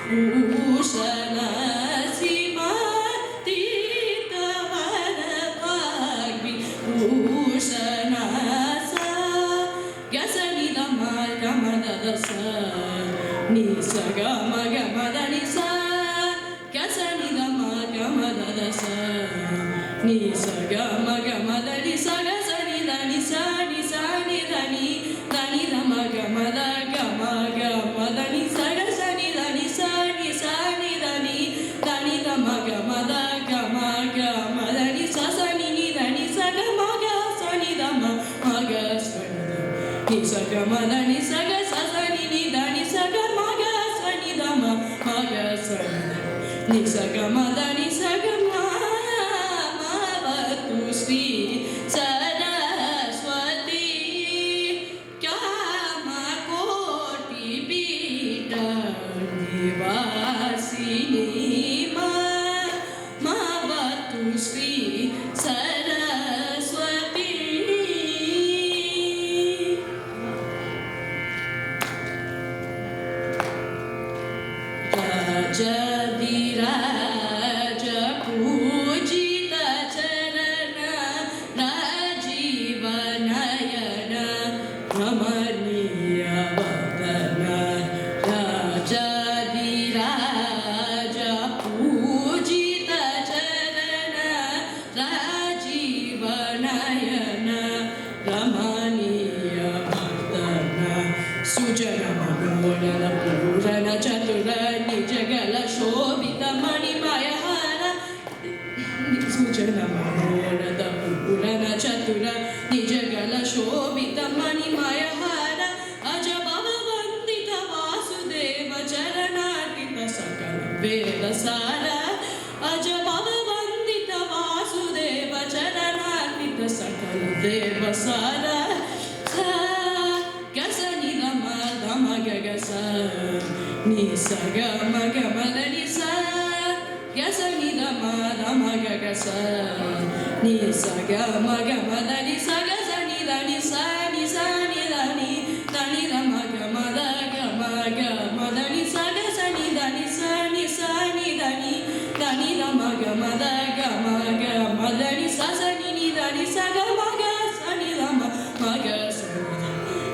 ಭೂಷಣ ಸಿಮಾತೀತವರ ಭಾಗ್ವಿ ಭೂಷಣ ಸ ಗಸನಿ ಗಮ ಗಮದ ಸ ನಿ ಸ ಗಮ ಗಮದ ನಿ ಸ ಗಸನಿ ಗಮ ಗಮದ ಸ ನಿ ಸ ಗಮ ಗಮದ ನಿ ಸ ಗಸನಿ ದ ನಿ ಸ ನಿ ಸ ನಿ ದ ನಿ ದ ನಿ ದ ಮ ಗಮದ ಗಮ ಗಮದ ನಿ ಸ ಗಸನಿ ದ ನಿ ಸ ನಿ ಸ ನಿ ದ ನಿ ದ ನಿ ದ ಮ ಗಮದ ಗಮ ಗಮದ ನಿ ಸ ಸ ನಿ ನಿ ದ ನಿ ಸ ಗ ಮ ಗ ಸ ನಿ ದ ಮ ಮ ಗ ಸ ನಿ ಸ ಗ ಮ ದ ನಿ ಸ ಗ ಸ ಸ ನಿ ನಿ ದ ನಿ ಸ ಗ ಮ ಗ ಸ ನಿ ದ ಮ ಮ ಗ ಸ ನಿ ಸ ಗ ಮ ದ ನಿ ಸ ಗ ಮ ಮ ವತು ಶ್ರೀ ಸರಸ್ವತಿ ಕ್ಯಾಮ ಕೋಟಿ ಪೀಠ ನಿವಾಸಿನಿ ಮ ವತು ಶ್ರೀ ಸರಸ್ವತಿ ರಾಜಧಿರಾಜ ಪೂಜಿತ ಚರಣ ರಾಜೀವ ನಯನ ರಮಣೀಯ ವದನ ರಾಜಧಿರಾಜ ಪೂಜಿತ ಚರಣ ರಾಜೀವ ನಯನ ರಮಣೀಯ ವದನ ಸುಜನ ಮನೋರಣ ಪೂರಣ ಚತುರ ನಿಜಗಲ ಶೋಭಿತ ಮಣಿಮಯ ಹಾರ ಸುಜನ ಮನೋರಣ ಪೂರಣ ಚತುರ ನಿಜಗಲ ಶೋಭಿತ ಮಣಿಮಯ ಹಾರ ಅಜ ಭವ ವಂದಿತ ವಾಸುದೇವ ಚರಣಾಟಿತ ಸಕಲ ವೇದ ಸಾರ ಅಜ ಭವ ವಂದಿತ ವಾಸುದೇವ ಚರಣಾಟಿತ ಸಕಲ ದೇವ ಸಾರ ಗಸನಿ ಗಮ ಗಮ ಗಸ ನಿ ಸ ಗಮ ಗಮದ ನಿ ಸ ಗಸನಿ ಗಮ ಗಮ ಗಸ ನಿ ಸ ಗಮ ಗಮದ ನಿ ಸ ಗಸನಿ ದ ನಿ ಸ ನಿ ಸ ನಿ ದ ನಿ ದ ನಿ ದ ಮ ಗಮದ ಗಮ ಗಮದ ನಿ ಸ ಗಸನಿ ದ ನಿ ಸ ನಿ ಸ ನಿ ದ ನಿ ದ ನಿ ದ ಮ ಗಮದ ಗಮ ಗಮದ ನಿ ಸ ಸ ನಿ ನಿ ದ ನಿ ಸ ಗ ಮ ಗ ಸ ನಿ ದ ಮ ಮ ಗ ಸ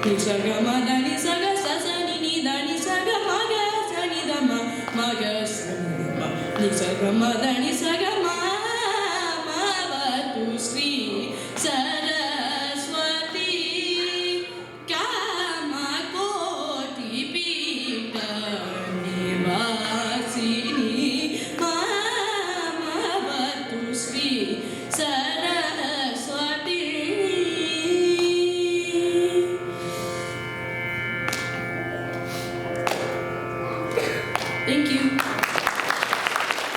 ನಿ ಸ ಗ ಮ ದ ನಿ ಸ ಗ ಸ ಸ ನಿ ನಿ ದ ನಿ ಸ ಗ ಮ ಗ ಸ ನಿ ದ ಮ ಮ ಗ ಸ ನಿ ಸ ಗ ಮ ದ ನಿ ಸ ಗ